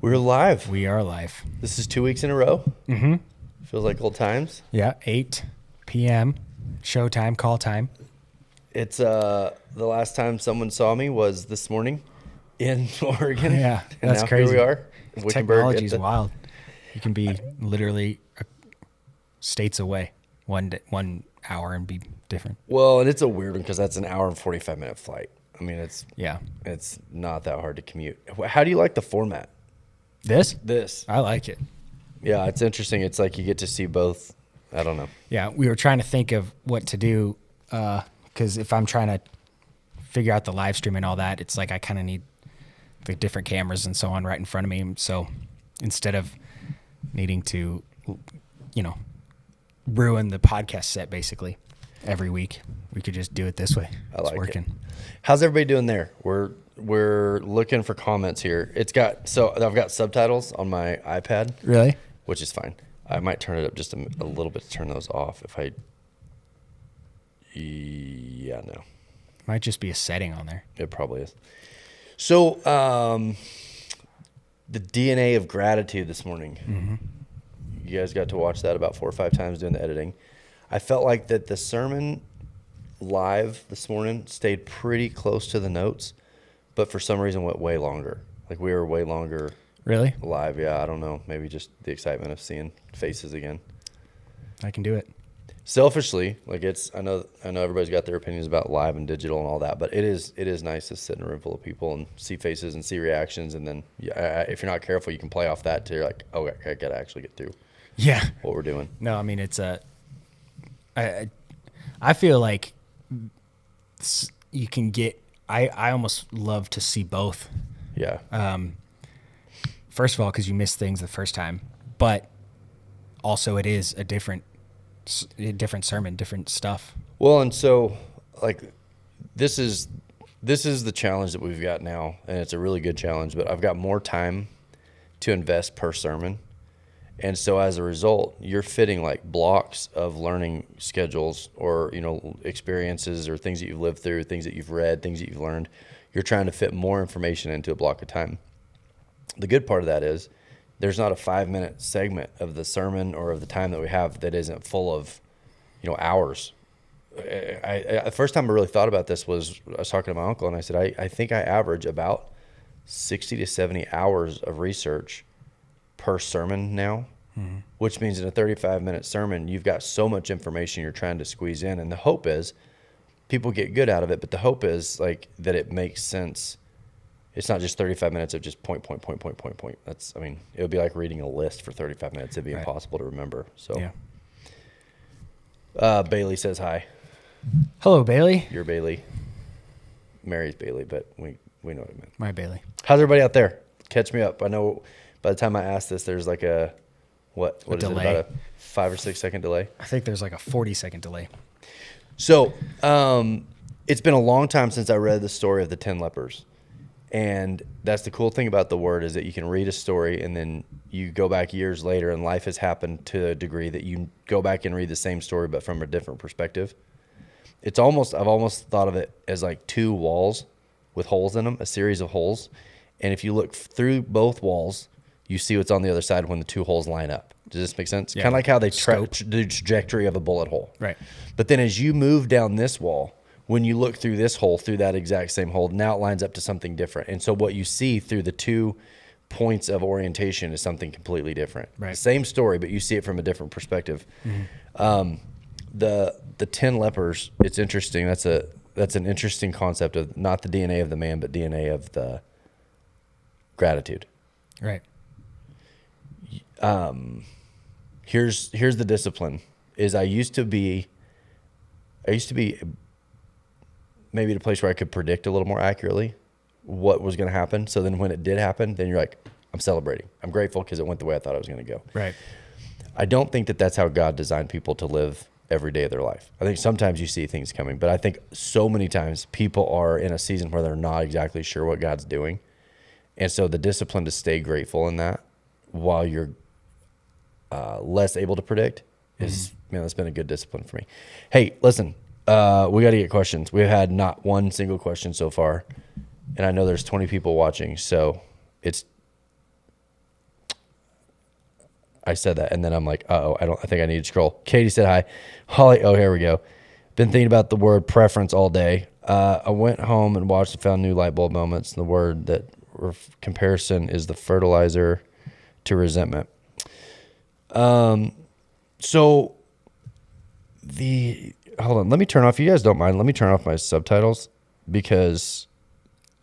We're live. We are live. This is 2 weeks in a row. Mm-hmm. Feels like old times. Yeah, 8 p.m. Showtime, call time. It's the last time someone saw me was this morning in Oregon. Yeah, and that's now crazy. Here we are. Technology is wild. You can be literally states away 1 hour and be different. Well, and it's a weird one because that's an hour and 45-minute flight. I mean, it's not that hard to commute. How do you like the format? This. I like it. Yeah, it's interesting. It's like you get to see both. I don't know. Yeah, we were trying to think of what to do because if I'm trying to figure out the live stream and all that, it's like I kind of need the different cameras and so on right in front of me. So instead of needing to, ruin the podcast set basically every week, we could just do it this way. It's working. How's everybody doing there? We're looking for comments here. I've got subtitles on my iPad. Really? Which is fine. I might turn it up just a little bit to turn those off no. Might just be a setting on there. It probably is. So, the DNA of gratitude this morning. Mm-hmm. You guys got to watch that about 4 or 5 times doing the editing. I felt like that the sermon live this morning stayed pretty close to the notes, but for some reason went way longer. Like we were way longer. Really? Live, yeah. I don't know. Maybe just the excitement of seeing faces again. I can do it. Selfishly, like I know everybody's got their opinions about live and digital and all that, but it is nice to sit in a room full of people and see faces and see reactions, and then if you're not careful, you can play off that too. You're like, oh, I gotta actually get through. Yeah. What we're doing. No, I mean I feel like you can get. I almost love to see both. Yeah. First of all, because you miss things the first time, but also it is a different sermon, different stuff. Well, and so like this is the challenge that we've got now, and it's a really good challenge, but I've got more time to invest per sermon. And so as a result, you're fitting like blocks of learning schedules or, experiences or things that you've lived through, things that you've read, things that you've learned. You're trying to fit more information into a block of time. The good part of that is there's not a 5-minute segment of the sermon or of the time that we have that isn't full of, hours. The first time I really thought about this was I was talking to my uncle, and I said, I think I average about 60 to 70 hours of research per sermon now, which means in a 35-minute sermon, you've got so much information you're trying to squeeze in. And the hope is people get good out of it, but the hope is like that it makes sense. It's not just 35 minutes of just point. It would be like reading a list for 35 minutes. It'd be impossible to remember. So, yeah. Bailey says hi. Hello, Bailey. You're Bailey. Mary's Bailey, but we know what it meant. My Bailey. How's everybody out there? Catch me up. I know by the time I ask this, there's like a delay. About a 5 or 6 second delay? I think there's like a 40-second delay. So, it's been a long time since I read the story of the 10 lepers. And that's the cool thing about the word is that you can read a story and then you go back years later and life has happened to a degree that you go back and read the same story but from a different perspective. I've almost thought of it as like 2 walls with holes in them, a series of holes. And if you look through both walls, you see what's on the other side when the 2 holes line up. Does this make sense? Yeah. Kind of like how they the trajectory of a bullet hole. Right. But then as you move down this wall, when you look through this hole, through that exact same hole, now it lines up to something different. And so what you see through the 2 points of orientation is something completely different. Right. Same story, but you see it from a different perspective. Mm-hmm. The 10 lepers, it's interesting. That's an interesting concept of not the DNA of the man, but DNA of the gratitude. Right. Here's the discipline. Is I used to be maybe at a place where I could predict a little more accurately what was going to happen. So then when it did happen, then you're like, I'm celebrating. I'm grateful because it went the way I thought it was going to go. Right. I don't think that that's how God designed people to live every day of their life. I think sometimes you see things coming, but I think so many times people are in a season where they're not exactly sure what God's doing. And so the discipline to stay grateful in that while you're less able to predict is, that's been a good discipline for me. Hey, listen, we got to get questions. We've had not one single question so far, and I know there's 20 people watching, so it's I said that, and then I'm like, I think I need to scroll. Katie said hi. Holly, oh, here we go. Been thinking about the word preference all day. I went home and watched and found new light bulb moments. The word that comparison is the fertilizer to resentment. So hold on, let me turn off, you guys don't mind, let me turn off my subtitles because.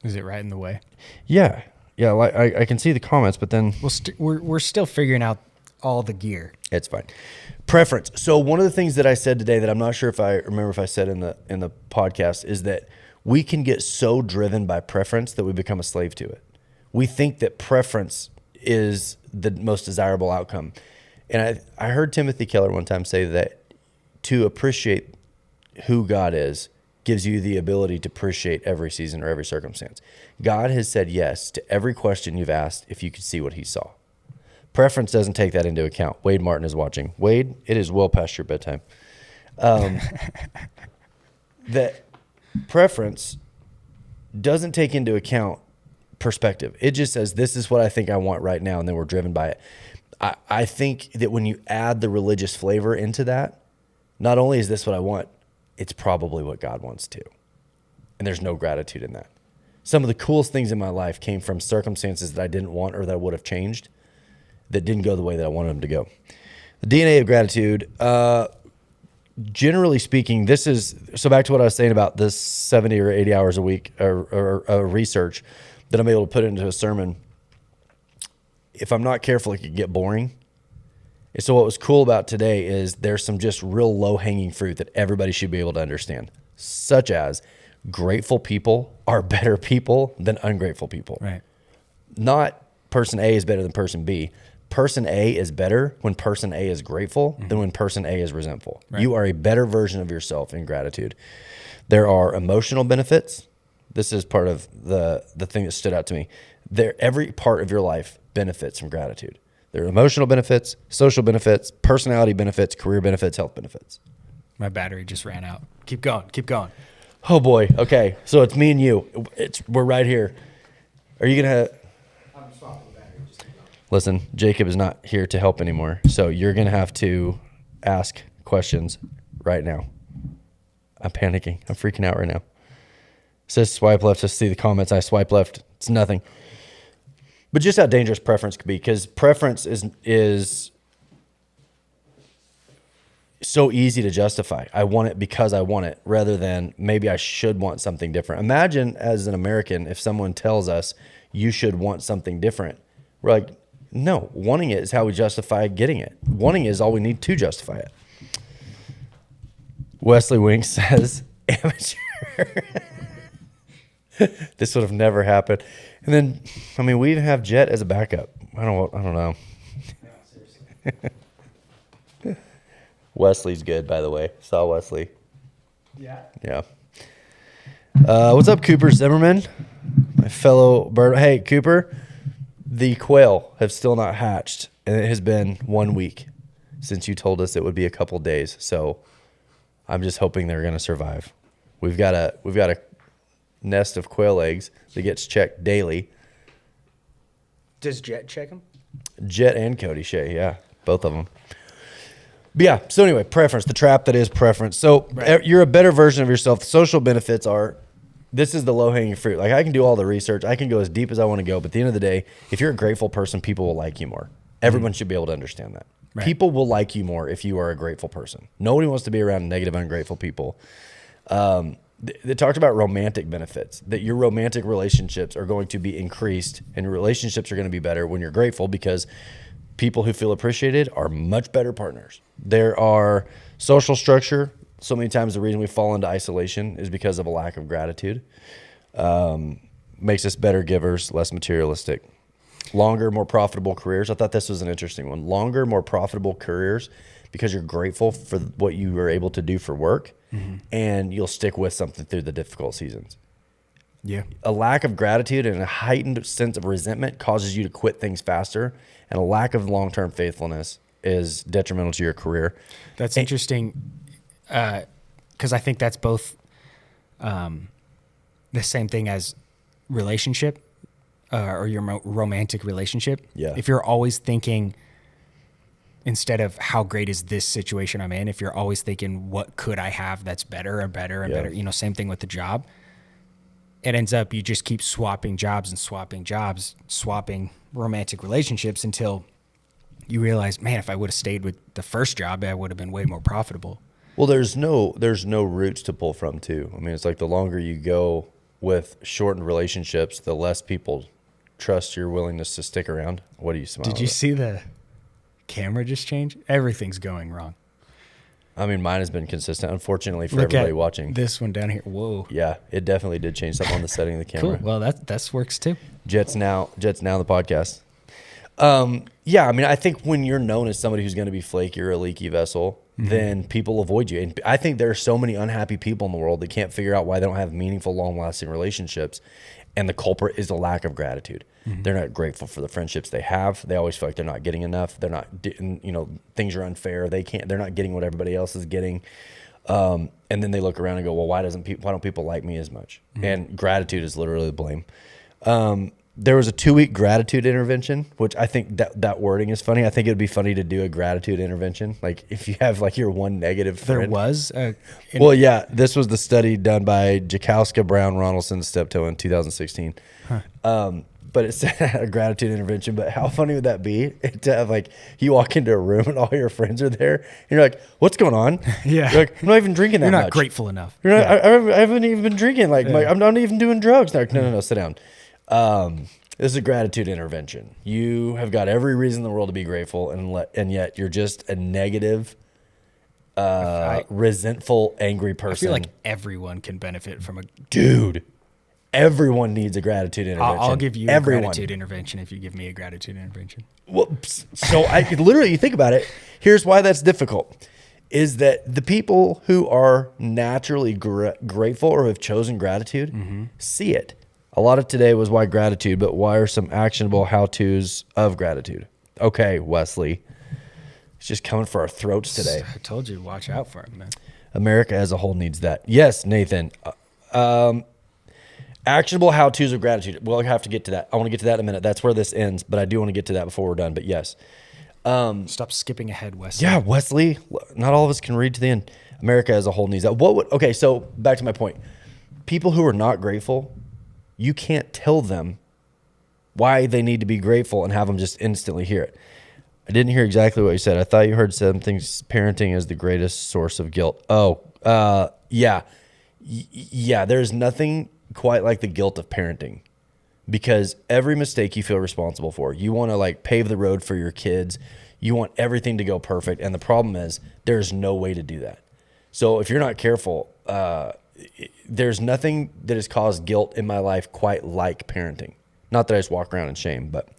Is it right in the way? Yeah. Like I can see the comments, but then we're still figuring out all the gear. It's fine. Preference. So one of the things that I said today that I'm not sure if I remember if I said in the podcast is that we can get so driven by preference that we become a slave to it. We think that preference is the most desirable outcome. And I heard Timothy Keller one time say that to appreciate who God is gives you the ability to appreciate every season or every circumstance. God has said yes to every question you've asked if you could see what he saw. Preference doesn't take that into account. Wade Martin is watching. Wade, it is well past your bedtime. That preference doesn't take into account perspective. It just says, this is what I think I want right now, and then we're driven by it. I think that when you add the religious flavor into that, not only is this what I want, it's probably what God wants too. And there's no gratitude in that. Some of the coolest things in my life came from circumstances that I didn't want or that I would have changed that didn't go the way that I wanted them to go. The DNA of gratitude, generally speaking, this is, so back to what I was saying about this 70 or 80 hours a week or research that I'm able to put into a sermon. If I'm not careful, it could get boring. And so what was cool about today is there's some just real low-hanging fruit that everybody should be able to understand, such as grateful people are better people than ungrateful people. Right. Not person A is better than person B. Person A is better when person A is grateful than when person A is resentful. Right. You are a better version of yourself in gratitude. There are emotional benefits. This is part of the thing that stood out to me. Every part of your life benefits from gratitude. There are emotional benefits, social benefits, personality benefits, career benefits, health benefits. My battery just ran out. Keep going. Keep going. Oh boy. Okay. So it's me and you. We're right here. Are you going to... Listen, Jacob is not here to help anymore, so you're going to have to ask questions right now. I'm panicking. I'm freaking out right now. It says swipe left to see the comments. I swipe left. It's nothing. But just how dangerous preference could be, because preference is so easy to justify. I want it because I want it, rather than maybe I should want something different. Imagine as an American, if someone tells us you should want something different, we're like, no, wanting it is how we justify getting it. Wanting it is all we need to justify it. Wesley Wink says, amateur. This would have never happened. And then, I mean, we even have Jet as a backup. I don't know. Yeah, Wesley's good, by the way. Saw Wesley. Yeah. Yeah. What's up, Cooper Zimmerman? My fellow bird. Hey, Cooper. The quail have still not hatched, and it has been 1 week since you told us it would be a couple days. So I'm just hoping they're going to survive. We've got a nest of quail eggs that gets checked daily. Does Jet check them? Jet and Cody Shea, yeah, both of them. But yeah, so anyway, preference, the trap that is preference. So right. You're a better version of yourself. The social benefits are, this is the low-hanging fruit. Like, I can do all the research. I can go as deep as I want to go. But at the end of the day, if you're a grateful person, people will like you more. Everyone should be able to understand that. Right. People will like you more if you are a grateful person. Nobody wants to be around negative, ungrateful people. They talked about romantic benefits, that your romantic relationships are going to be increased and your relationships are going to be better when you're grateful, because people who feel appreciated are much better partners. There are social structure. So many times the reason we fall into isolation is because of a lack of gratitude. Makes us better givers, less materialistic. Longer, more profitable careers. I thought this was an interesting one. Longer, more profitable careers because you're grateful for what you were able to do for work, and you'll stick with something through the difficult seasons. Yeah. A lack of gratitude and a heightened sense of resentment causes you to quit things faster, and a lack of long-term faithfulness is detrimental to your career. That's interesting. Because I think that's both the same thing as relationship or your romantic relationship. Yeah. If you're always thinking instead of how great is this situation I'm in, if you're always thinking, what could I have that's better and better and better, same thing with the job. It ends up you just keep swapping jobs, swapping romantic relationships until you realize, man, if I would have stayed with the first job, I would have been way more profitable. Well, there's no roots to pull from too. I mean, it's like the longer you go with shortened relationships, the less people trust your willingness to stick around. What do you smile Did you at? see the camera just change? Everything's going wrong. I mean, mine has been consistent, unfortunately, for everybody watching. This one down here. Whoa. Yeah, it definitely did change something on the setting of the camera. Cool. Well, that works too. Jets now the podcast. Yeah, I mean, I think when you're known as somebody who's going to be flaky or a leaky vessel, then people avoid you. And I think there are so many unhappy people in the world that can't figure out why they don't have meaningful, long-lasting relationships. And the culprit is the lack of gratitude. They're not grateful for the friendships they have. They always feel like they're not getting enough. They're not, things are unfair. They're not getting what everybody else is getting. And then they look around and go, well, why don't people like me as much? And gratitude is literally the blame. There was a 2-week gratitude intervention, which I think that wording is funny. I think it'd be funny to do a gratitude intervention. Like if you have like your one negative friend. There was well, yeah, this was the study done by Jakowska, Brown, Ronaldson, Steptoe in 2016. But it said a gratitude intervention. But how funny would that be to have like you walk into a room and all your friends are there, and you're like, "What's going on?" Yeah, you're like, I'm not even drinking that You're not much. grateful enough. You're not, I haven't even been drinking. I'm not even doing drugs. They're like, no, sit down. This is a gratitude intervention. You have got every reason in the world to be grateful, and yet you're just a negative, resentful, angry person. I feel like everyone can benefit from a. Dude, everyone needs a gratitude intervention. I'll give you everyone. a gratitude intervention if you give me a gratitude intervention. Well, so I literally, you think about it. Here's why that's difficult: is that the people who are naturally grateful or have chosen gratitude see it. A lot of today was why gratitude, but why are some actionable how-tos of gratitude? Okay, Wesley. It's just coming for our throats today. I told you, watch out for it, man. America as a whole needs that. Yes, Nathan. Actionable how-tos of gratitude. We'll have to get to that. I want to get to that in a minute. That's where this ends, but I do want to get to that before we're done. But yes. Stop skipping ahead, Wesley. Yeah, Wesley. Not all of us can read to the end. America as a whole needs that. Okay, so back to my point. People who are not grateful, you can't tell them why they need to be grateful and have them just instantly hear it. I didn't hear exactly what you said. I thought you heard something, parenting is the greatest source of guilt. Oh, yeah. Yeah, there's nothing quite like the guilt of parenting, because every mistake you feel responsible for. You want to like pave the road for your kids. You want everything to go perfect. And the problem is there's no way to do that. So if you're not careful, there's nothing that has caused guilt in my life quite like parenting. Not that I just walk around in shame, but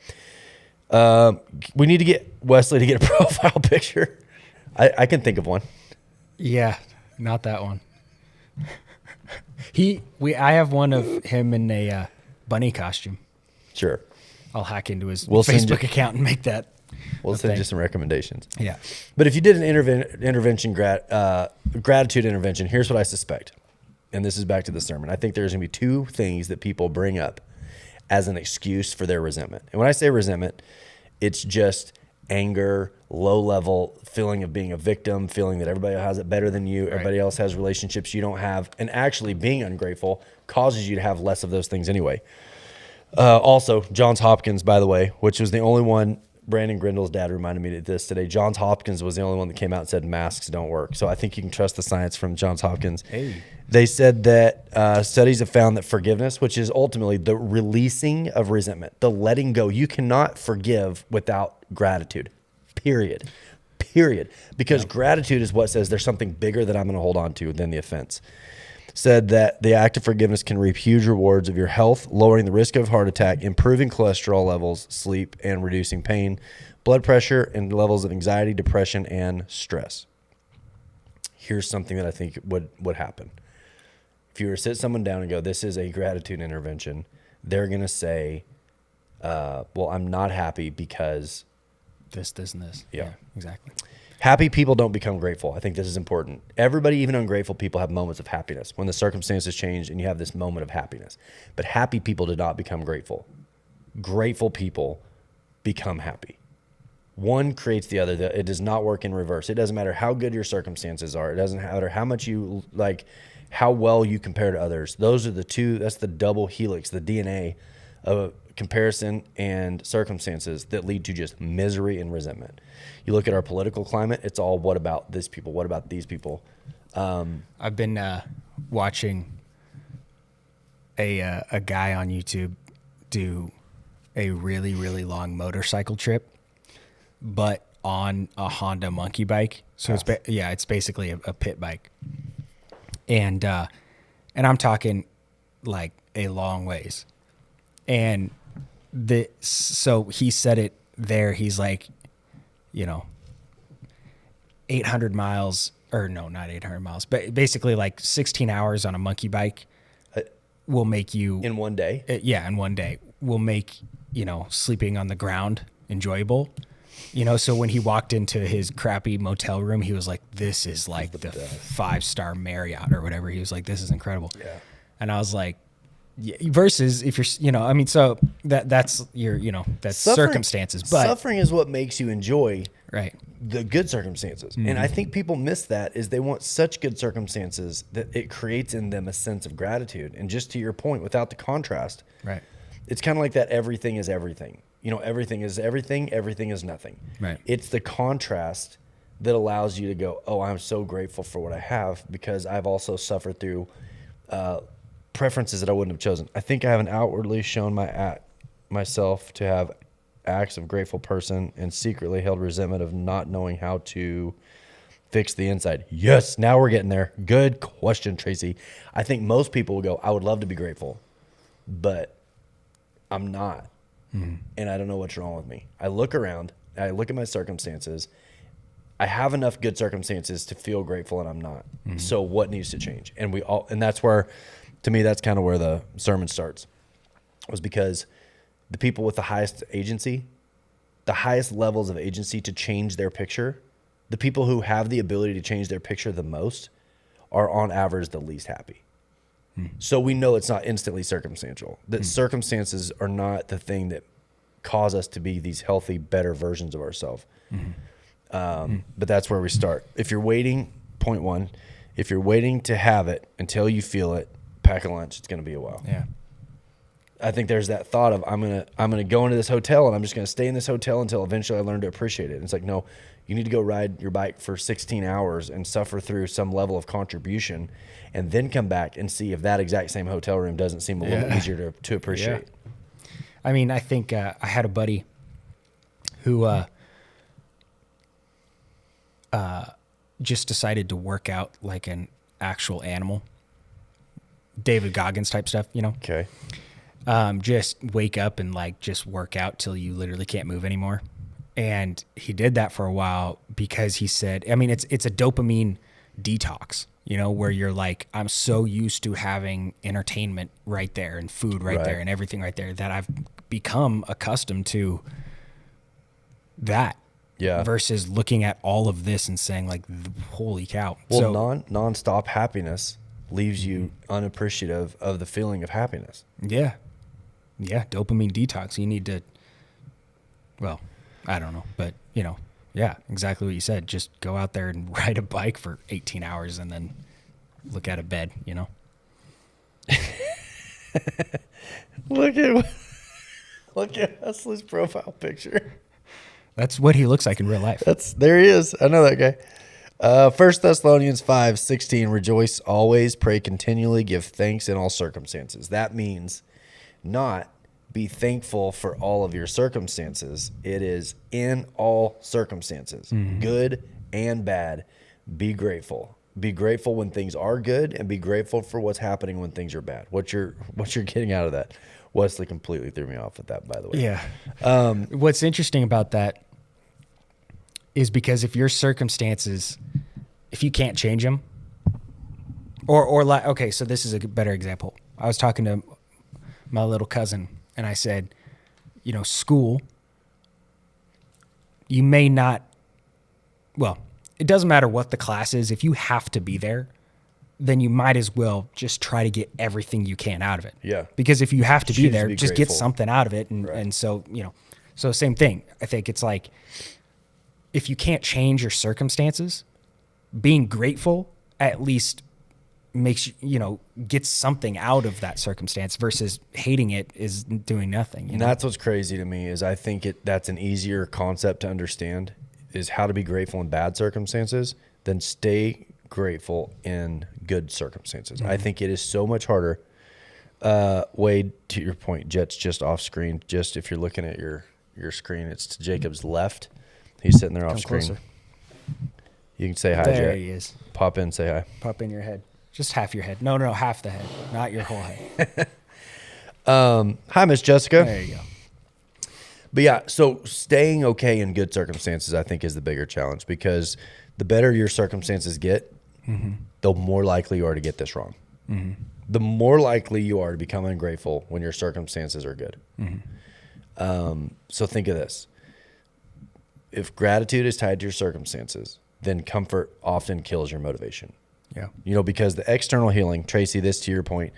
we need to get Wesley to get a profile picture. I can think of one. Yeah, not that one. I have one of him in a bunny costume. Sure. I'll hack into his We'll send Facebook account and make that. We'll send you some recommendations. Yeah. But if you did an gratitude intervention, here's what I suspect. And this is back to the sermon. I think there's going to be 2 things that people bring up as an excuse for their resentment. And when I say resentment, it's just anger, low level feeling of being a victim, feeling that everybody has it better than you, everybody else has relationships you don't have, and actually being ungrateful causes you to have less of those things anyway. Also, Johns Hopkins, by the way, which was the only one, Brandon Grindel's dad reminded me of this today. Johns Hopkins was the only one that came out and said masks don't work. So I think you can trust the science from Johns Hopkins. Hey. They said that studies have found that forgiveness, which is ultimately the releasing of resentment, the letting go, you cannot forgive without gratitude, period. Because gratitude is what says there's something bigger that I'm going to hold on to than the offense. Said that the act of forgiveness can reap huge rewards of your health, lowering the risk of heart attack, improving cholesterol levels, sleep, and reducing pain, blood pressure, and levels of anxiety, depression, and stress. Here's something that I think would happen. If you were to sit someone down and go, this is a gratitude intervention, they're going to say, well, I'm not happy because this, and this. Yeah, exactly. Happy people don't become grateful. I think this is important. Everybody, even ungrateful people, have moments of happiness when the circumstances change and you have this moment of happiness. But happy people do not become grateful. Grateful people become happy. One creates the other. It does not work in reverse. It doesn't matter how good your circumstances are. It doesn't matter how much you like, how well you compare to others. Those are the two. That's the double helix, the DNA of comparison and circumstances that lead to just misery and resentment. You look at our political climate, it's all, what about this people? What about these people? I've been watching a guy on YouTube do a really, really long motorcycle trip, but on a Honda monkey bike. So it's basically a pit bike. And I'm talking like a long ways. And so he said it there. He's like, 800 miles, or no, not 800 miles, but basically like 16 hours on a monkey bike will make you in one day. In one day will make, sleeping on the ground enjoyable. So when he walked into his crappy motel room, he was like, this is like the 5-star Marriott or whatever. He was like, this is incredible. Yeah. And I was like, yeah, versus if you're, so that's your, that's circumstances, but suffering is what makes you enjoy right the good circumstances. Mm-hmm. And I think people miss that, is they want such good circumstances that it creates in them a sense of gratitude. And just to your point, without the contrast, right, it's kind of like that everything is everything. Everything is everything, everything is nothing. Right. It's the contrast that allows you to go, oh, I'm so grateful for what I have, because I've also suffered through preferences that I wouldn't have chosen. I think I haven't outwardly shown myself to have acts of grateful person and secretly held resentment of not knowing how to fix the inside. Yes, now we're getting there. Good question, Tracy. I think most people will go, I would love to be grateful, but I'm not. Mm-hmm. And I don't know what's wrong with me. I look around, I look at my circumstances. I have enough good circumstances to feel grateful, and I'm not. Mm-hmm. So what needs to change? And that's where, to me, that's kind of where the sermon starts, was because the people with the highest agency, the highest levels of agency to change their picture, the people who have the ability to change their picture the most, are on average the least happy. So we know it's not instantly circumstantial, that circumstances are not the thing that cause us to be these healthy, better versions of ourselves. But that's where we start. If you're waiting, point one, if you're waiting to have it until you feel it, pack a lunch. It's going to be a while. Yeah. I think there's that thought of, I'm gonna go into this hotel and I'm just gonna stay in this hotel until eventually I learn to appreciate it. And it's like, no, you need to go ride your bike for 16 hours and suffer through some level of contribution, and then come back and see if that exact same hotel room doesn't seem a little easier to appreciate. Yeah. I mean, I think I had a buddy who just decided to work out like an actual animal, David Goggins type stuff, Okay. Just wake up and like just work out till you literally can't move anymore. And he did that for a while because he said, I mean, it's a dopamine detox, where you're like, I'm so used to having entertainment right there and food right there and everything right there that I've become accustomed to that. Yeah. Versus looking at all of this and saying like, holy cow. Well, so, nonstop happiness leaves you unappreciative of the feeling of happiness. Yeah. Yeah. Dopamine detox. You need to, well, I don't know, but yeah, exactly what you said. Just go out there and ride a bike for 18 hours and then look at a bed, Look at Wesley's profile picture. That's what he looks like in real life. There he is. I know that guy. 1 Thessalonians 5:16, rejoice always, pray continually, give thanks in all circumstances. That means not be thankful for all of your circumstances. It is in all circumstances, good and bad. Be grateful. Be grateful when things are good, and be grateful for what's happening when things are bad. What you're getting out of that. Wesley completely threw me off with that, by the way. Yeah. What's interesting about that is because if your circumstances, if you can't change them, or like, okay, so this is a better example. I was talking to my little cousin and I said, school, you may not, well, it doesn't matter what the class is. If you have to be there, then you might as well just try to get everything you can out of it. Yeah. Because if you have to be there, be just grateful. get something out of it. And so, so same thing. I think it's like, if you can't change your circumstances, being grateful at least makes gets something out of that circumstance versus hating it is doing nothing. And that's what's crazy to me is I think that's an easier concept to understand is how to be grateful in bad circumstances than stay grateful in good circumstances. I think it is so much harder. Wade, to your point, Jet's just off screen. Just if you're looking at your screen, it's to Jacob's left. He's sitting there off screen. Closer. You can say hi, There Jet. he is. Pop in, say hi. Pop in your head. Just half your head. No, half the head, not your whole head. Hi, Miss Jessica. There you go. But yeah, so staying okay in good circumstances, I think, is the bigger challenge because the better your circumstances get, the more likely you are to get this wrong. The more likely you are to become ungrateful when your circumstances are good. So think of this. If gratitude is tied to your circumstances, then comfort often kills your motivation. Yeah. Because the external healing, Tracy, this to your point,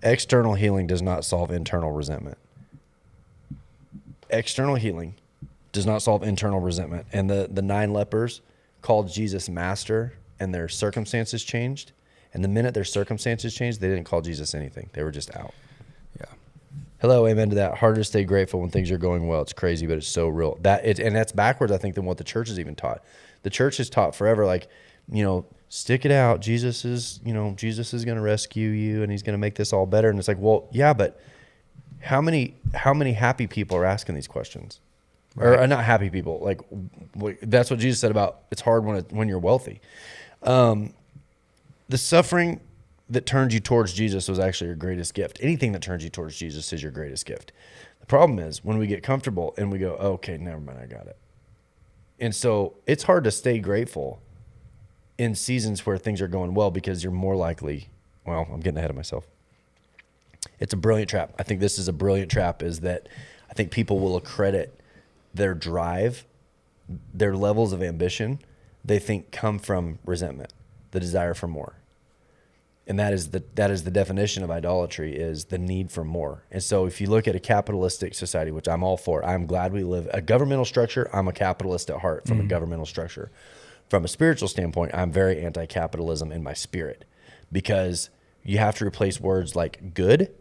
external healing does not solve internal resentment. External healing does not solve internal resentment. And the 9 lepers called Jesus master and their circumstances changed. And the minute their circumstances changed, they didn't call Jesus anything. They were just out. Yeah. Hello, amen to that. Hard to stay grateful when things are going well. It's crazy, but it's so real. And that's backwards, I think, than what the church has even taught. The church has taught forever, like, stick it out. Jesus is going to rescue you and he's going to make this all better. And it's like, well, yeah, but how many happy people are asking these questions? Right. Or not happy people. Like that's what Jesus said about it's hard when you're wealthy. The suffering that turns you towards Jesus was actually your greatest gift. Anything that turns you towards Jesus is your greatest gift. The problem is when we get comfortable and we go, oh, okay, never mind, I got it. And so it's hard to stay grateful in seasons where things are going well because you're more likely, well, I'm getting ahead of myself. It's a brilliant trap. I think this is a brilliant trap is that I think people will accredit their drive, their levels of ambition, they think come from resentment, the desire for more. And that is the definition of idolatry is the need for more. And so if you look at a capitalistic society, which I'm all for, I'm glad we live a governmental structure. I'm a capitalist at heart from a governmental structure. From a spiritual standpoint, I'm very anti-capitalism in my spirit because you have to replace words like good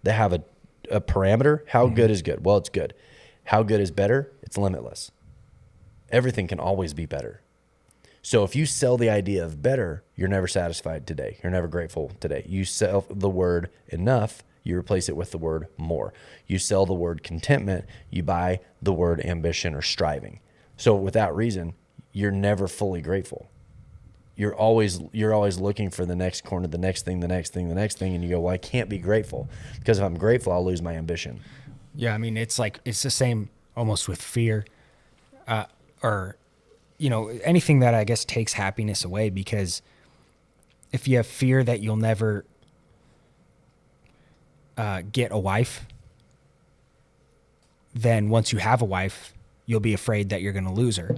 that have a parameter. How good is good? Well, it's good. How good is better? It's limitless. Everything can always be better. So if you sell the idea of better, you're never satisfied today. You're never grateful today. You sell the word enough, you replace it with the word more. You sell the word contentment, you buy the word ambition or striving. So with that reason, you're never fully grateful. You're always looking for the next corner, the next thing, and you go, well, I can't be grateful because if I'm grateful, I'll lose my ambition. Yeah, I mean, it's the same almost with fear, or anything that I guess takes happiness away, because if you have fear that you'll never get a wife, then once you have a wife, you'll be afraid that you're going to lose her.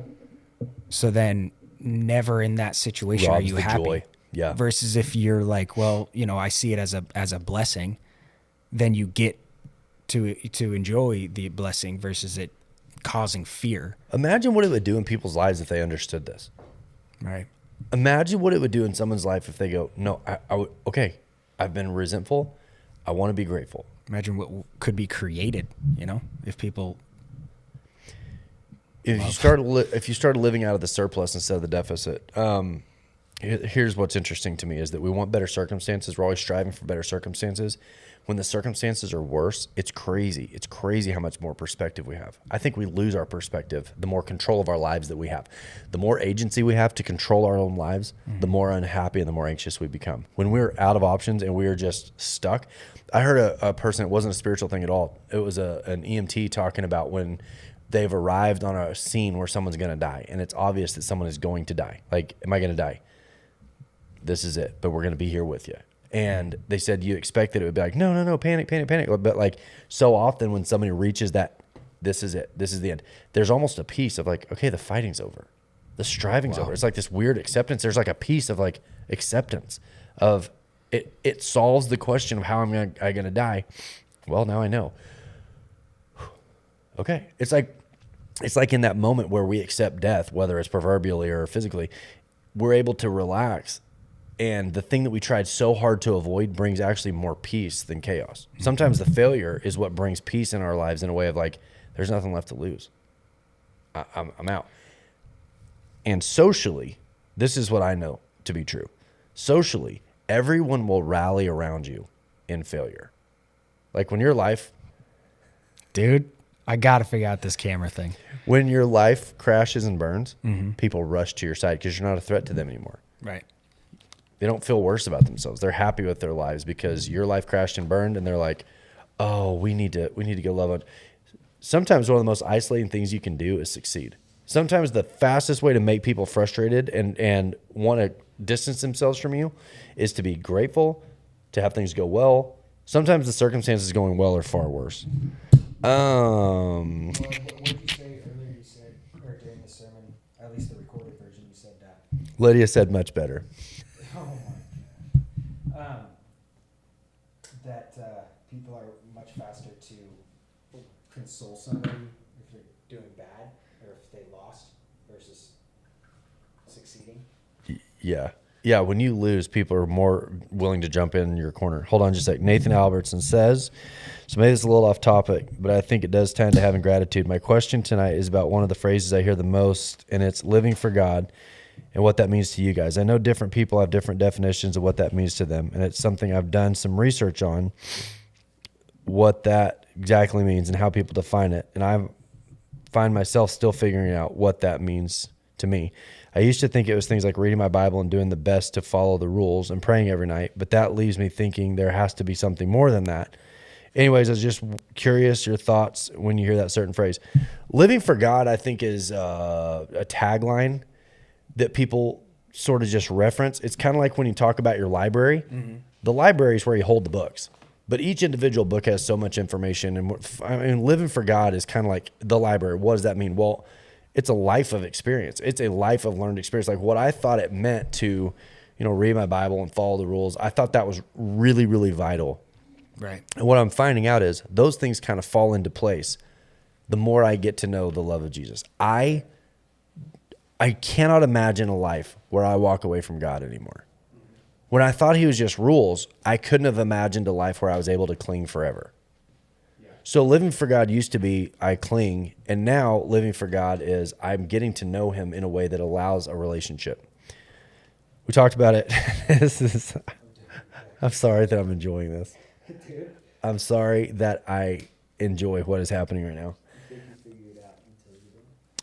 So then never in that situation Robs are you the happy. joy. Yeah. Versus if you're like, well, I see it as a blessing, then you get to enjoy the blessing versus it causing fear. Imagine what it would do in people's lives if they understood this. Right. Imagine what it would do in someone's life if they go, no, okay, I've been resentful. I want to be grateful. Imagine what could be created, if people. If you start living out of the surplus instead of the deficit. Here's what's interesting to me is that we want better circumstances. We're always striving for better circumstances. When the circumstances are worse, it's crazy. It's crazy how much more perspective we have. I think we lose our perspective the more control of our lives that we have. The more agency we have to control our own lives, the more unhappy and the more anxious we become. When we're out of options and we're just stuck, I heard a person, it wasn't a spiritual thing at all. It was an EMT talking about when they've arrived on a scene where someone's going to die and it's obvious that someone is going to die. Like, am I going to die? This is it, but we're going to be here with you. And they said you expect that it would be like, no, panic. But like so often when somebody reaches that, this is it, this is the end, there's almost a piece of like, okay, the fighting's over. The striving's over. It's like this weird acceptance. There's like a piece of like acceptance of it. It solves the question of how I'm going to die. Well, now I know. Okay. It's like it's like in that moment where we accept death, whether it's proverbially or physically, we're able to relax. And the thing that we tried so hard to avoid brings actually more peace than chaos. Sometimes the failure is what brings peace in our lives in a way of like, there's nothing left to lose. I'm out. And socially, this is what I know to be true. Socially, everyone will rally around you in failure. Like when your life... Dude, I got to figure out this camera thing. When your life crashes and burns, people rush to your side because you're not a threat to them anymore. Right. They don't feel worse about themselves. They're happy with their lives because your life crashed and burned, and they're like, "Oh, we need to go love on." Sometimes one of the most isolating things you can do is succeed. Sometimes the fastest way to make people frustrated and want to distance themselves from you is to be grateful, to have things go well. Sometimes the circumstances going well are far worse. What did you say earlier? You said, or during the sermon, at least the recorded version, you said that. Lydia said much better. Oh my God. That people are much faster to console somebody if they're doing bad or if they lost versus succeeding. Yeah. Yeah, when you lose, people are more willing to jump in your corner. Hold on just a sec. Nathan Albertson says, so maybe it's a little off topic, but I think it does tend to having gratitude. My question tonight is about one of the phrases I hear the most, and it's living for God and what that means to you guys. I know different people have different definitions of what that means to them, and it's something I've done some research on, what that exactly means and how people define it. And I find myself still figuring out what that means to me. I used to think it was things like reading my Bible and doing the best to follow the rules and praying every night, but that leaves me thinking there has to be something more than that. Anyways, I was just curious your thoughts when you hear that certain phrase. Living for God, I think, is a tagline that people sort of just reference. It's kind of like when you talk about your library. Mm-hmm. The library is where you hold the books, but each individual book has so much information. And I mean, living for God is kind of like the library. What does that mean? Well, it's a life of experience. It's a life of learned experience. Like what I thought it meant to, read my Bible and follow the rules. I thought that was really, really vital. Right. And what I'm finding out is those things kind of fall into place the more I get to know the love of Jesus. I cannot imagine a life where I walk away from God anymore. When I thought he was just rules, I couldn't have imagined a life where I was able to cling forever. So living for God used to be I cling, and now living for God is I'm getting to know him in a way that allows a relationship. We talked about it. I'm sorry that I'm enjoying this. I'm sorry that I enjoy what is happening right now.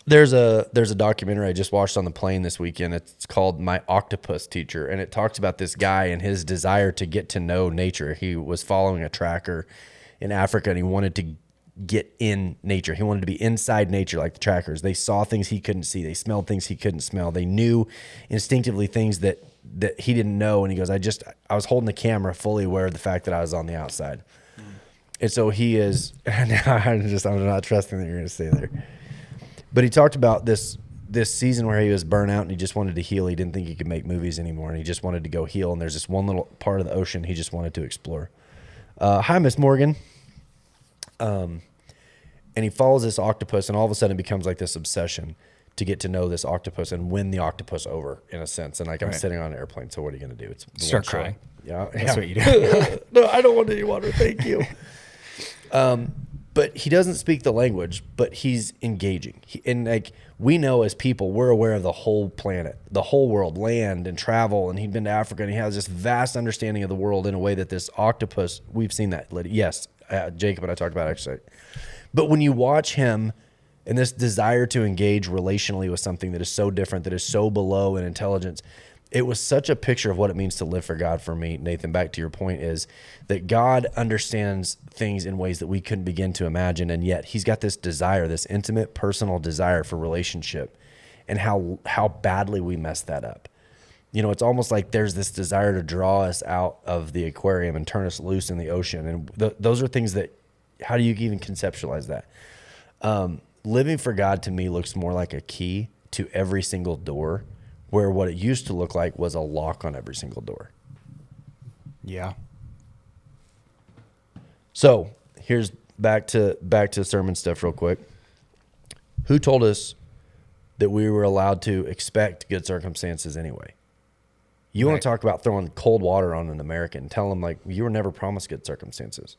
There's a documentary I just watched on the plane this weekend. It's called My Octopus Teacher, and it talks about this guy and his desire to get to know nature. He was following a tracker in Africa, and he wanted to get in nature. He wanted to be inside nature like the trackers. They saw things he couldn't see. They smelled things he couldn't smell. They knew instinctively things that he didn't know. And he goes, I was holding the camera fully aware of the fact that I was on the outside. And so he is, I'm not trusting that you're going to stay there. But he talked about this season where he was burnt out and he just wanted to heal. He didn't think he could make movies anymore, and he just wanted to go heal. And there's this one little part of the ocean he just wanted to explore. Hi, Miss Morgan. And he follows this octopus, and all of a sudden it becomes like this obsession to get to know this octopus and win the octopus over, in a sense. And like I'm sitting on an airplane, so what are you going to do? It's start crying. Yeah, that's what you do. No, I don't want any water. Thank you. But he doesn't speak the language, but he's engaging. And like we know as people, we're aware of the whole planet, the whole world, land and travel. And he'd been to Africa, and he has this vast understanding of the world in a way that this octopus, we've seen that. Yes, Jacob and I talked about it actually. But when you watch him and this desire to engage relationally with something that is so different, that is so below in intelligence, it was such a picture of what it means to live for God for me. Nathan, back to your point, is that God understands things in ways that we couldn't begin to imagine. And yet he's got this desire, this intimate, personal desire for relationship, and how badly we mess that up. It's almost like there's this desire to draw us out of the aquarium and turn us loose in the ocean. And those are things that, how do you even conceptualize that? Living for God to me looks more like a key to every single door, where what it used to look like was a lock on every single door. Yeah. So here's back to sermon stuff real quick. Who told us that we were allowed to expect good circumstances anyway? You want to talk about throwing cold water on an American? Tell them, like, you were never promised good circumstances.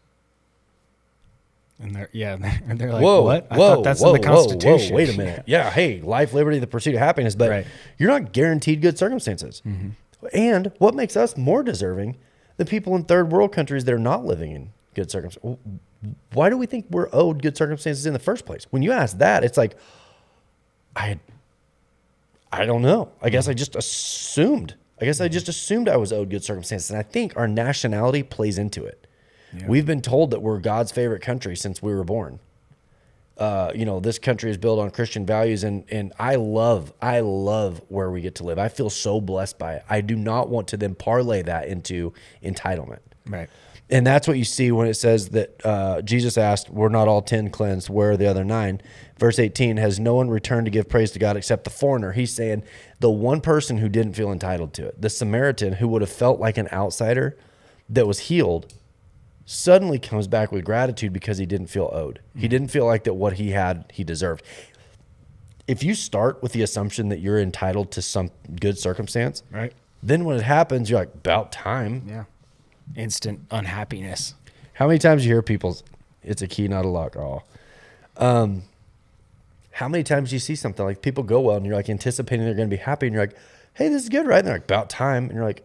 And they're like, what? I thought that's in the Constitution. Wait a minute. Yeah, hey, life, liberty, the pursuit of happiness, but you're not guaranteed good circumstances. Mm-hmm. And what makes us more deserving than people in third world countries that are not living in good circumstances? Why do we think we're owed good circumstances in the first place? When you ask that, it's like, I don't know. I guess I just assumed. I was owed good circumstances. And I think our nationality plays into it. Yeah. We've been told that we're God's favorite country since we were born. This country is built on Christian values, and I love where we get to live. I feel so blessed by it. I do not want to then parlay that into entitlement. Right. And that's what you see when it says that Jesus asked, "We're not all 10 cleansed? Where are the other 9?" Verse 18, has no one returned to give praise to God except the foreigner? He's saying the one person who didn't feel entitled to it, the Samaritan who would have felt like an outsider that was healed, suddenly comes back with gratitude because he didn't feel owed. He didn't feel like that what he had, he deserved. If you start with the assumption that you're entitled to some good circumstance, right, then when it happens, you're like, about time. Yeah. Instant unhappiness. How many times you hear people's, it's a key, not a lock? How many times do you see something like people go well and you're like anticipating they're going to be happy and you're like, hey, this is good, right? And they're like, about time. And you're like,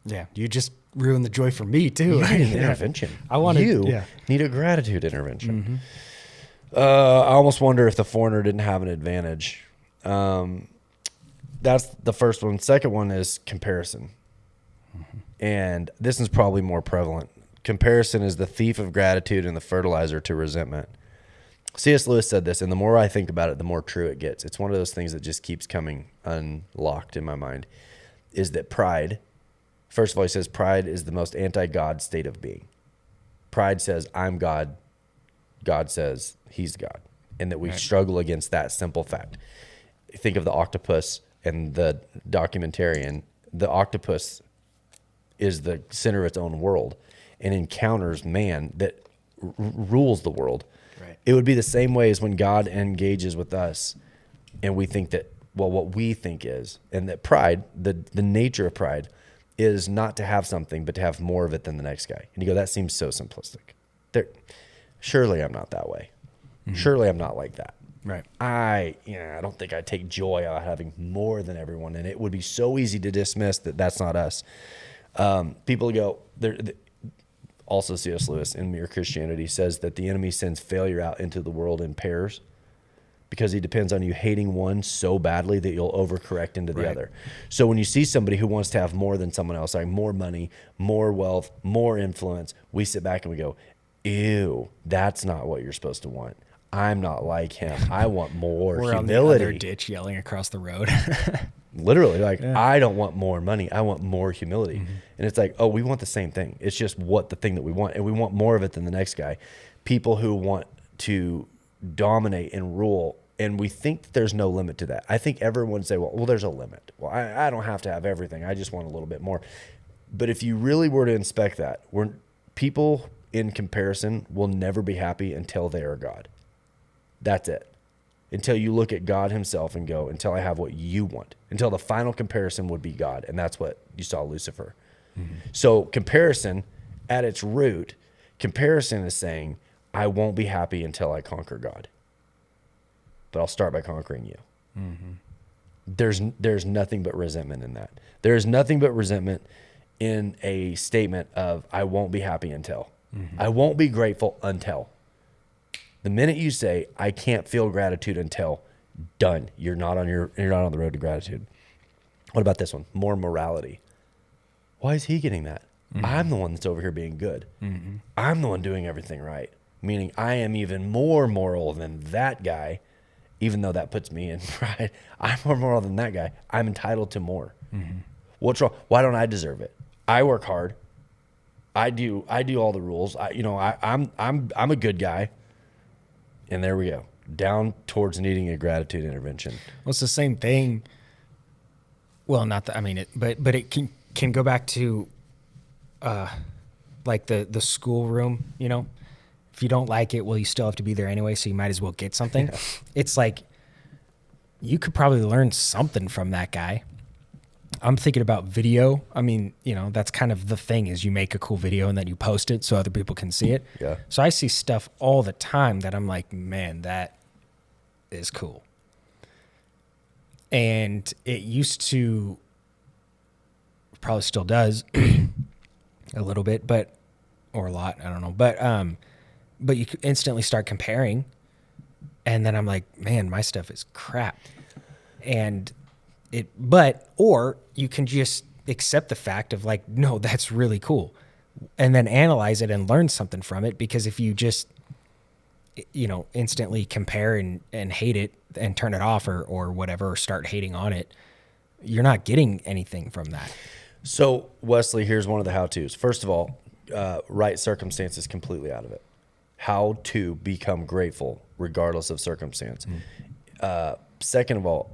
yeah, you just ruined the joy for me too. You need an intervention. Need a gratitude intervention. Mm-hmm. I almost wonder if the foreigner didn't have an advantage. That's the first one. Second one is comparison. Mm-hmm. And this is probably more prevalent. Comparison is the thief of gratitude and the fertilizer to resentment. C.S. Lewis said this, and the more I think about it, the more true it gets. It's one of those things that just keeps coming unlocked in my mind, is that pride, first of all, he says pride is the most anti-God state of being. Pride says, I'm God. God says he's God. And that we struggle against that simple fact. Think of the octopus and the documentarian. The octopus is the center of its own world and encounters man that rules the world. Right. It would be the same way as when God engages with us and we think that, well, what we think is, and that pride, the nature of pride is not to have something, but to have more of it than the next guy. And you go, that seems so simplistic. Surely I'm not that way. Mm-hmm. Surely I'm not like that. Right. I don't think I take joy out of having more than everyone. And it would be so easy to dismiss that that's not us. People go, also C.S. Lewis in Mere Christianity says that the enemy sends failure out into the world in pairs because he depends on you hating one so badly that you'll overcorrect into the other. So when you see somebody who wants to have more than someone else, like more money, more wealth, more influence, we sit back and we go, ew, that's not what you're supposed to want. I'm not like him. I want more We're humility. On the other ditch yelling across the road. Literally, I don't want more money. I want more humility. Mm-hmm. And it's like, oh, we want the same thing. It's just what the thing that we want. And we want more of it than the next guy. People who want to dominate and rule. And we think that there's no limit to that. I think everyone say, well, there's a limit. Well, I don't have to have everything. I just want a little bit more. But if you really were to inspect that, people in comparison will never be happy until they are God. That's it. Until you look at God himself and go, until I have what you want. Until the final comparison would be God. And that's what you saw Lucifer. Mm-hmm. So comparison, at its root, comparison is saying, I won't be happy until I conquer God. But I'll start by conquering you. Mm-hmm. There's nothing but resentment in that. There's nothing but resentment in a statement of, I won't be happy until. Mm-hmm. I won't be grateful until. The minute you say, I can't feel gratitude until, done. You're not on the road to gratitude. What about this one? More morality. Why is he getting that? Mm-hmm. I'm the one that's over here being good. Mm-hmm. I'm the one doing everything right. Meaning I am even more moral than that guy, even though that puts me in pride. I'm more moral than that guy. I'm entitled to more. Mm-hmm. What's wrong? Why don't I deserve it? I work hard. I do all the rules. I'm a good guy. And there we go, down towards needing a gratitude intervention. Well, it's the same thing. Well, not that, I mean, but it can go back to, like the schoolroom, if you don't like it, well, you still have to be there anyway, so you might as well get something. Yeah. It's like you could probably learn something from that guy. I'm thinking about video. I mean, that's kind of the thing is you make a cool video and then you post it so other people can see it. Yeah. So I see stuff all the time that I'm like, man, that is cool. And it used to, probably still does a little bit, or a lot, I don't know. But you instantly start comparing. And then I'm like, man, my stuff is crap. And or you can just accept the fact of like, no, that's really cool. And then analyze it and learn something from it. Because if you just, instantly compare and hate it and turn it off or whatever, or start hating on it, you're not getting anything from that. So Wesley, here's one of the how-tos. First of all, right circumstances completely out of it. How to become grateful regardless of circumstance. Second of all,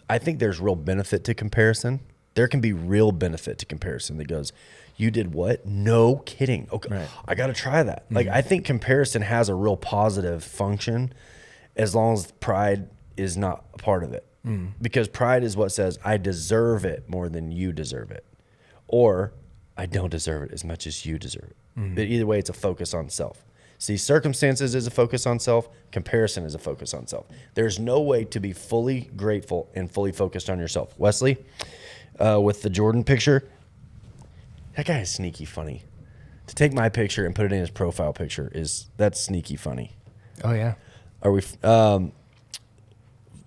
I think there's real benefit to comparison. There can be real benefit to comparison that goes, you did what? No kidding. Okay, right. I got to try that. Mm-hmm. Like, I think comparison has a real positive function as long as pride is not a part of it. Mm. Because pride is what says, I deserve it more than you deserve it. Or I don't deserve it as much as you deserve it. Mm. But either way, it's a focus on self. See, circumstances is a focus on self. Comparison is a focus on self. There's no way to be fully grateful and fully focused on yourself. Wesley, with the Jordan picture, that guy is sneaky funny. To take my picture and put it in his profile picture that's sneaky funny. Oh yeah. Are we?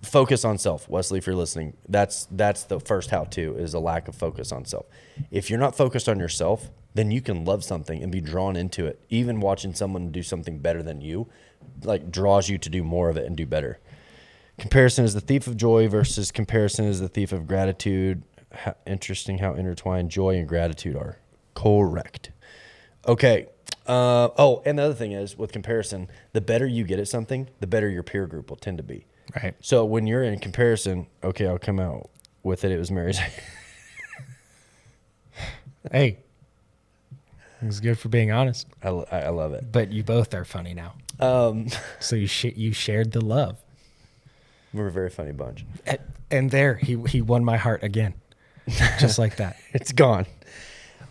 Focus on self, Wesley. If you're listening, that's the first how-to is a lack of focus on self. If you're not focused on yourself, then you can love something and be drawn into it. Even watching someone do something better than you, like, draws you to do more of it and do better. Comparison is the thief of joy versus comparison is the thief of gratitude. Interesting how intertwined joy and gratitude are. Correct. Okay. And the other thing is with comparison, the better you get at something, the better your peer group will tend to be. Right. So when you're in comparison, okay, I'll come out with it. It was Mary's. Hey, it was good for being honest. I love it. But you both are funny now. So you shared the love. We're a very funny bunch. And there, he won my heart again, just like that. It's gone.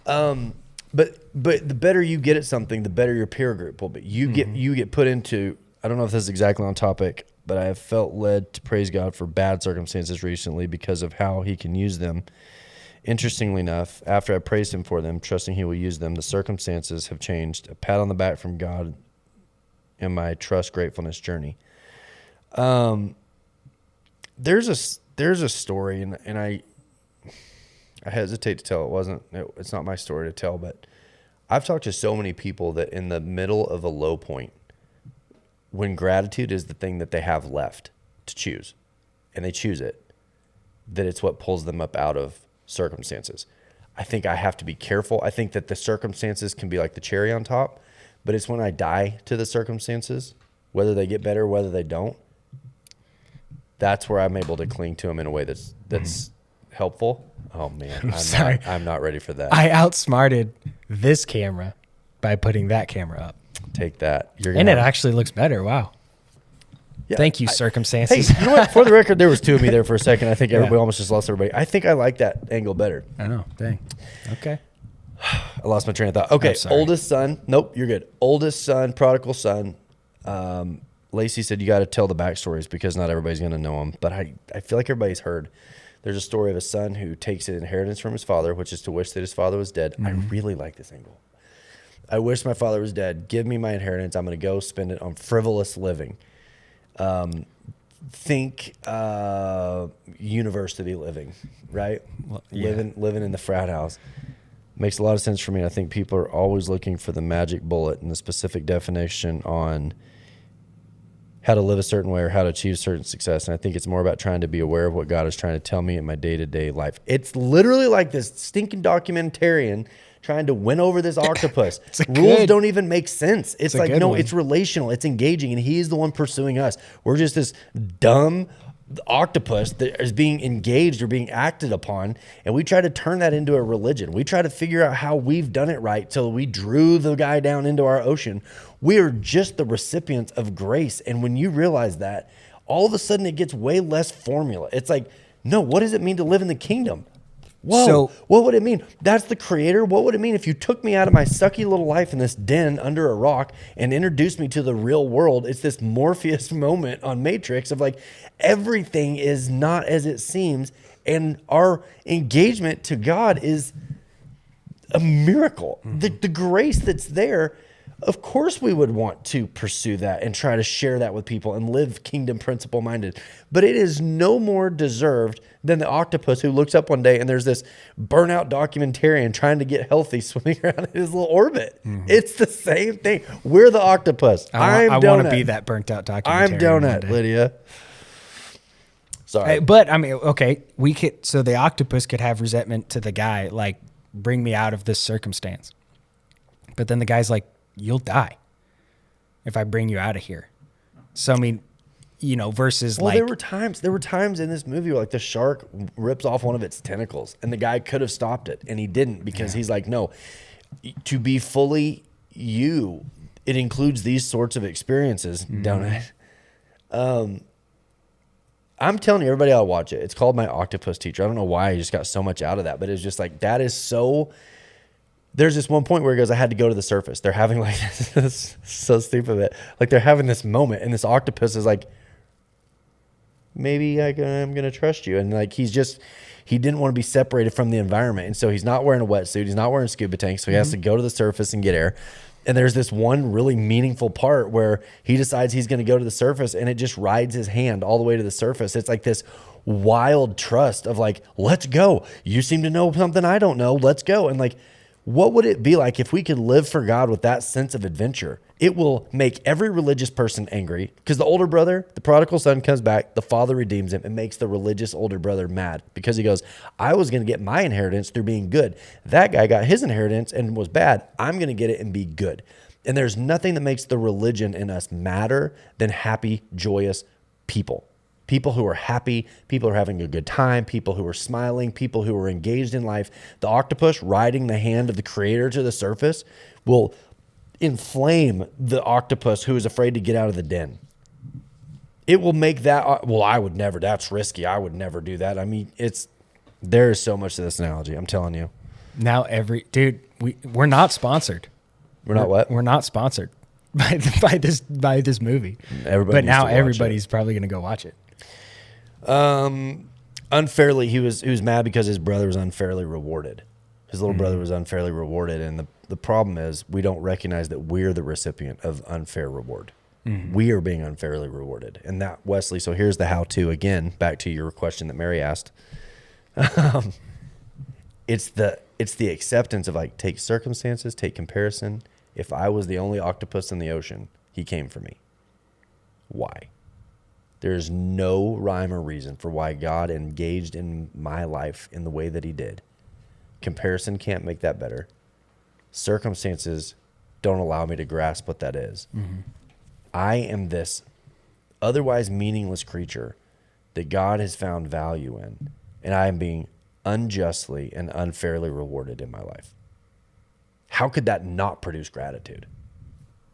But the better you get at something, the better your peer group will be. You get put into. I don't know if this is exactly on topic, but I have felt led to praise God for bad circumstances recently because of how He can use them. Interestingly enough, after I praised Him for them, trusting He will use them, the circumstances have changed. A pat on the back from God in my trust gratefulness journey. There's a story, and I hesitate to tell. It's not my story to tell, but I've talked to so many people that in the middle of a low point, when gratitude is the thing that they have left to choose, and they choose it, that it's what pulls them up out of circumstances. I think I have to be careful. I think that the circumstances can be like the cherry on top, but it's when I die to the circumstances, whether they get better, whether they don't, that's where I'm able to cling to them in a way that's helpful. Oh man, I'm not ready for that. I outsmarted this camera by putting that camera up. Take that. And it actually looks better. Wow. Yeah, thank you, circumstances. Hey, you know what? For the record, there was two of me there for a second. I think everybody almost just lost everybody. I think I like that angle better. I know. Dang. Okay. I lost my train of thought. Okay. Oldest son. Nope, you're good. Oldest son, prodigal son. Lacey said you got to tell the backstories because not everybody's going to know them. But I feel like everybody's heard. There's a story of a son who takes an inheritance from his father, which is to wish that his father was dead. Mm-hmm. I really like this angle. I wish my father was dead. Give me my inheritance. I'm going to go spend it on frivolous living. Think university living, right? Well, yeah. Living in the frat house. Makes a lot of sense for me. I think people are always looking for the magic bullet and the specific definition on how to live a certain way or how to achieve certain success. And I think it's more about trying to be aware of what God is trying to tell me in my day-to-day life. It's literally like this stinking documentarian trying to win over this octopus. Rules don't even make sense. It's like, no, it's relational. It's engaging. And He is the one pursuing us. We're just this dumb, the octopus that is being engaged or being acted upon, and we try to turn that into a religion. We try to figure out how we've done it right till we drew the guy down into our ocean. We are just the recipients of grace. And when you realize that, all of a sudden it gets way less formula. It's like, no, what does it mean to live in the kingdom? Whoa, So- what would it mean? That's the creator. What would it mean if you took me out of my sucky little life in this den under a rock and introduced me to the real world? It's this Morpheus moment on Matrix of like, everything is not as it seems. And our engagement to God is a miracle. The grace that's there, of course we would want to pursue that and try to share that with people and live kingdom principle minded. But it is no more deserved than the octopus who looks up one day and there's this burnout documentarian trying to get healthy swimming around in his little orbit. It's the same thing. We're the octopus. I I'm want to Donut. be that burnt out documentarian. I'm one Donut, day. Lydia. Sorry. Hey, but I mean, okay, we could. So the octopus could have resentment to the guy, like, bring me out of this circumstance. But then the guy's like, you'll die if I bring you out of here. So I mean, versus Well, like there were times in this movie where like the shark rips off one of its tentacles and the guy could have stopped it and he didn't because he's like, no, to be fully you, it includes these sorts of experiences, don't it? I'm telling you, everybody ought to watch it. It's called My Octopus Teacher. I don't know why I just got so much out of that, but it's just like, that is so... There's this one point where he goes, I had to go to the surface. They're having like this, so stupid, but like they're having this moment and this octopus is like, maybe I'm going to trust you. And like, he didn't want to be separated from the environment. And so he's not wearing a wetsuit. He's not wearing scuba tanks. So he has to go to the surface and get air. And there's this one really meaningful part where he decides he's going to go to the surface and it just rides his hand all the way to the surface. It's like this wild trust of like, let's go. You seem to know something I don't know. Let's go. And like, what would it be like if we could live for God with that sense of adventure? It will make every religious person angry because the older brother, the prodigal son comes back, the father redeems him and makes the religious older brother mad because he goes, I was going to get my inheritance through being good. That guy got his inheritance and was bad. I'm going to get it and be good. And there's nothing that makes the religion in us madder than happy, joyous people. People who are happy, people who are having a good time, people who are smiling, people who are engaged in life. The octopus riding the hand of the creator to the surface will inflame the octopus who is afraid to get out of the den. It will make that, well, I would never, that's risky. I would never do that. I mean, there is so much to this analogy. I'm telling you. now we're not sponsored. We're not what? We're not sponsored by this movie. Everybody but needs now to watch everybody's probably going to go watch it. Unfairly, he was mad because his brother was unfairly rewarded. His little brother was unfairly rewarded, and the problem is we don't recognize that we're the recipient of unfair reward. We are being unfairly rewarded, and that, Wesley. So here's the how-to again. Back to your question that Mary asked. It's the acceptance of like, take circumstances, take comparison. If I was the only octopus in the ocean, he came for me. Why? There's no rhyme or reason for why God engaged in my life in the way that he did. Comparison can't make that better. Circumstances don't allow me to grasp what that is. I am this otherwise meaningless creature that God has found value in, and I am being unjustly and unfairly rewarded in my life. How could that not produce gratitude?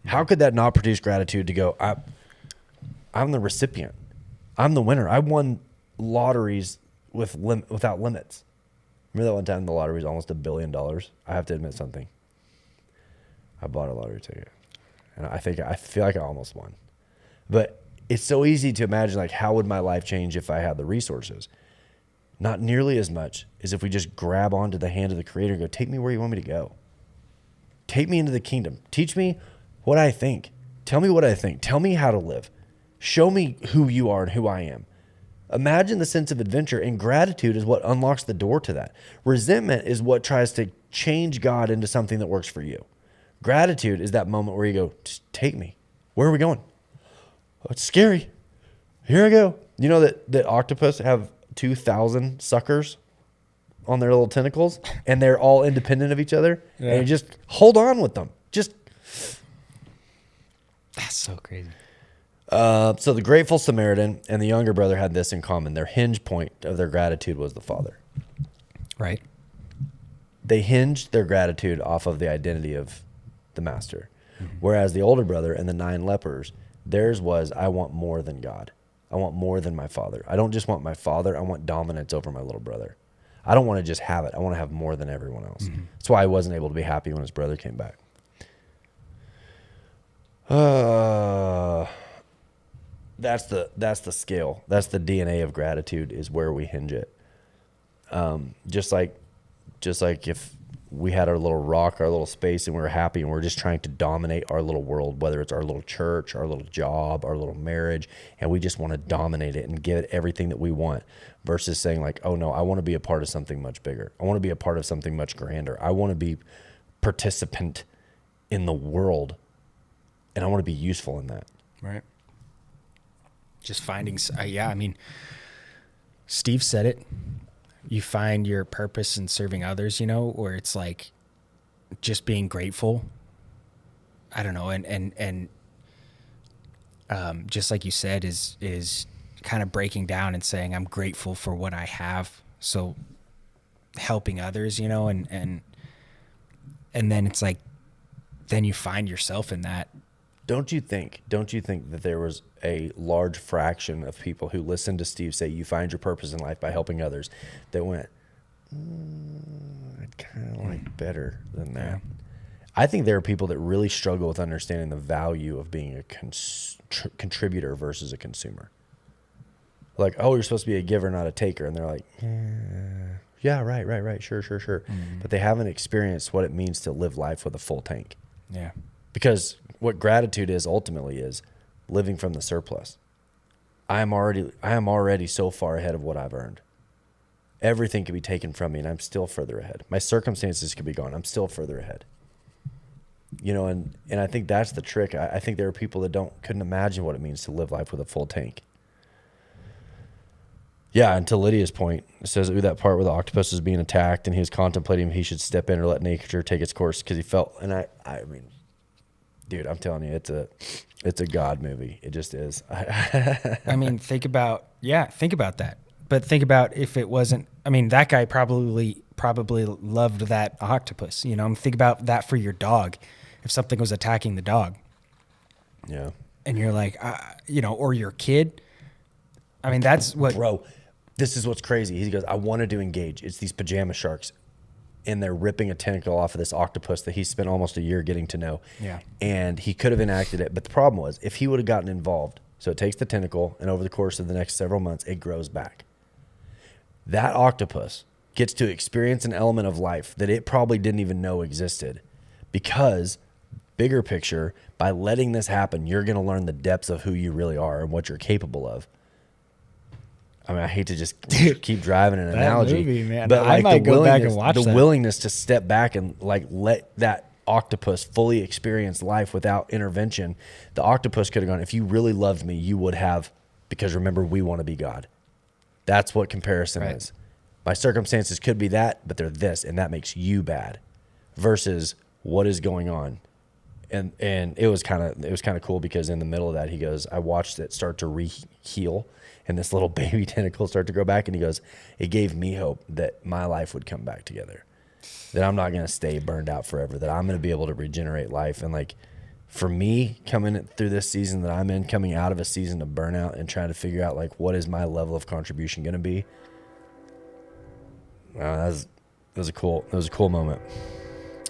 How could that not produce gratitude to go, I'm the recipient. I'm the winner. I won lotteries without limits. Remember that one time the lottery was almost $1 billion? I have to admit something. I bought a lottery ticket, and I feel like I almost won. But it's so easy to imagine, like, how would my life change if I had the resources? Not nearly as much as if we just grab onto the hand of the Creator and go, take me where you want me to go. Take me into the kingdom. Teach me what I think. Tell me what I think. Tell me how to live. Show me who you are and who I am. Imagine the sense of adventure, and gratitude is what unlocks the door to that. Resentment is what tries to change God into something that works for you. Gratitude is that moment where you go, just take me. Where are we going? Oh, it's scary. Here I go. You know that octopus have 2,000 suckers on their little tentacles, and they're all independent of each other. Yeah. And you just hold on with them. That's so crazy. So the grateful Samaritan and the younger brother had this in common. Their hinge point of their gratitude was the father. Right. They hinged their gratitude off of the identity of the master. Whereas the older brother and the 9 lepers, theirs was, I want more than God. I want more than my father. I don't just want my father. I want dominance over my little brother. I don't want to just have it. I want to have more than everyone else. That's why I wasn't able to be happy when his brother came back. That's the scale. That's the DNA of gratitude, is where we hinge it. Just like if we had our little rock, our little space, and we were happy and we're just trying to dominate our little world, whether it's our little church, our little job, our little marriage, and we just want to dominate it and give it everything that we want, versus saying like, oh no, I want to be a part of something much bigger. I want to be a part of something much grander. I want to be participant in the world, and I want to be useful in that. Right. Just finding, I mean, Steve said it. You find your purpose in serving others, where it's like just being grateful. I don't know. And just like you said, is kind of breaking down and saying, I'm grateful for what I have. So helping others, and then it's like, then you find yourself in that. Don't you think that there was a large fraction of people who listened to Steve say, you find your purpose in life by helping others, that went, I'd kind of like better than that. Yeah. I think there are people that really struggle with understanding the value of being a contributor versus a consumer. Like, oh, you're supposed to be a giver, not a taker. And they're like, yeah, right. Sure. Mm-hmm. But they haven't experienced what it means to live life with a full tank. Yeah. Because what gratitude is ultimately is living from the surplus. I am already so far ahead of what I've earned. Everything can be taken from me and I'm still further ahead. My circumstances could be gone. I'm still further ahead. And I think that's the trick. I think there are people that couldn't imagine what it means to live life with a full tank. Yeah, and to Lydia's point, it says that part where the octopus was being attacked and he was contemplating if he should step in or let nature take its course, because he felt, and I mean, dude, I'm telling you, it's a God movie. It just is. I mean, think about that. But think about if it wasn't, I mean, that guy probably loved that octopus, think about that for your dog. If something was attacking the dog. Yeah. And you're like, or your kid. I mean, that's what. Bro, this is what's crazy. He goes, I wanted to engage. It's these pajama sharks. And they're ripping a tentacle off of this octopus that he spent almost a year getting to know. Yeah. And he could have enacted it. But the problem was, if he would have gotten involved, so it takes the tentacle, and over the course of the next several months, it grows back. That octopus gets to experience an element of life that it probably didn't even know existed. Because, bigger picture, by letting this happen, you're going to learn the depths of who you really are and what you're capable of. I mean, I hate to just keep driving an analogy, movie, man. but I might go back and watch the that. willingness to step back and like let that octopus fully experience life without intervention. The octopus could have gone, if you really loved me, you would have, because remember, we want to be God. That's what comparison is. My circumstances could be that, but they're this, and that makes you bad. Versus what is going on. And it was kind of cool, because in the middle of that, he goes, I watched it start to heal, and this little baby tentacle start to grow back, and he goes, it gave me hope that my life would come back together, that I'm not going to stay burned out forever, that I'm going to be able to regenerate life. And like, for me, coming through this season that I'm in, coming out of a season of burnout and trying to figure out like, what is my level of contribution going to be? That was a cool moment.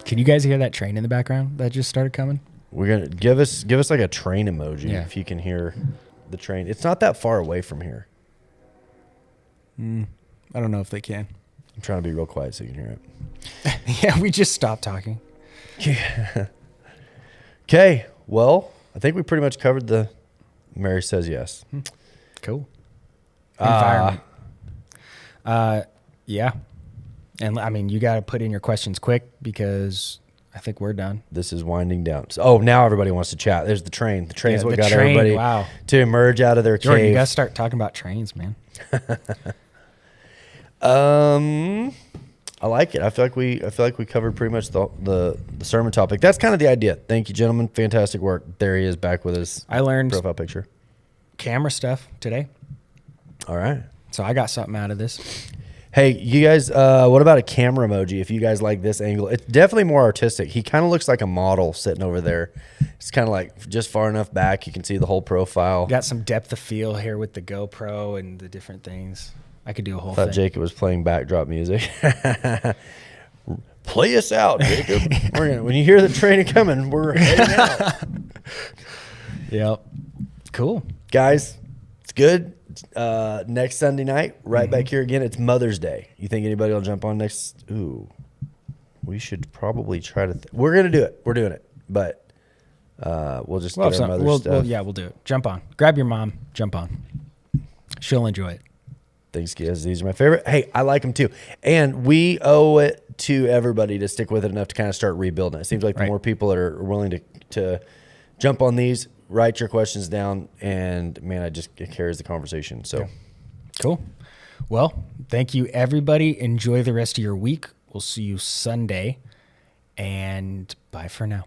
Can you guys hear that train in the background that just started coming? We're gonna give us like a train emoji if you can hear the train. It's not that far away from here. I don't know if they can. I'm trying to be real quiet so you can hear it. Yeah, we just stopped talking. Okay, well, I think we pretty much covered the Mary Says Yes. Cool. Environment. Yeah. And I mean, you got to put in your questions quick, because I think we're done. This is winding down. So, now everybody wants to chat. There's the train. The train's what got everybody to emerge out of their Jordan, cave. You got to start talking about trains, man. I like it. I feel like we covered pretty much the sermon topic. That's kind of the idea. Thank you, gentlemen. Fantastic work. There he is, back with his I learned profile picture. camera stuff today. All right. So I got something out of this. Hey, you guys, what about a camera emoji? If you guys like this angle, it's definitely more artistic. He kind of looks like a model sitting over there. It's kind of like just far enough back you can see the whole profile. Got some depth of field here with the GoPro and the different things. I could do a whole I thought thing. Jacob was playing backdrop music. Play us out, Jacob. When you hear the train coming, we're heading out. Yep. Cool. Guys, it's good. Next Sunday night, right back here again. It's Mother's Day. You think anybody will jump on next? Ooh, we should probably try to. We're gonna do it. We're doing it, but we'll just get our mother's stuff. We'll do it. Jump on. Grab your mom. Jump on. She'll enjoy it. Thanks, guys. These are my favorite. Hey, I like them too, and we owe it to everybody to stick with it enough to kind of start rebuilding it. It seems like the more people that are willing to jump on these, write your questions down, and man, it carries the conversation. So cool. Well, thank you, everybody. Enjoy the rest of your week. We'll see you Sunday, and bye for now.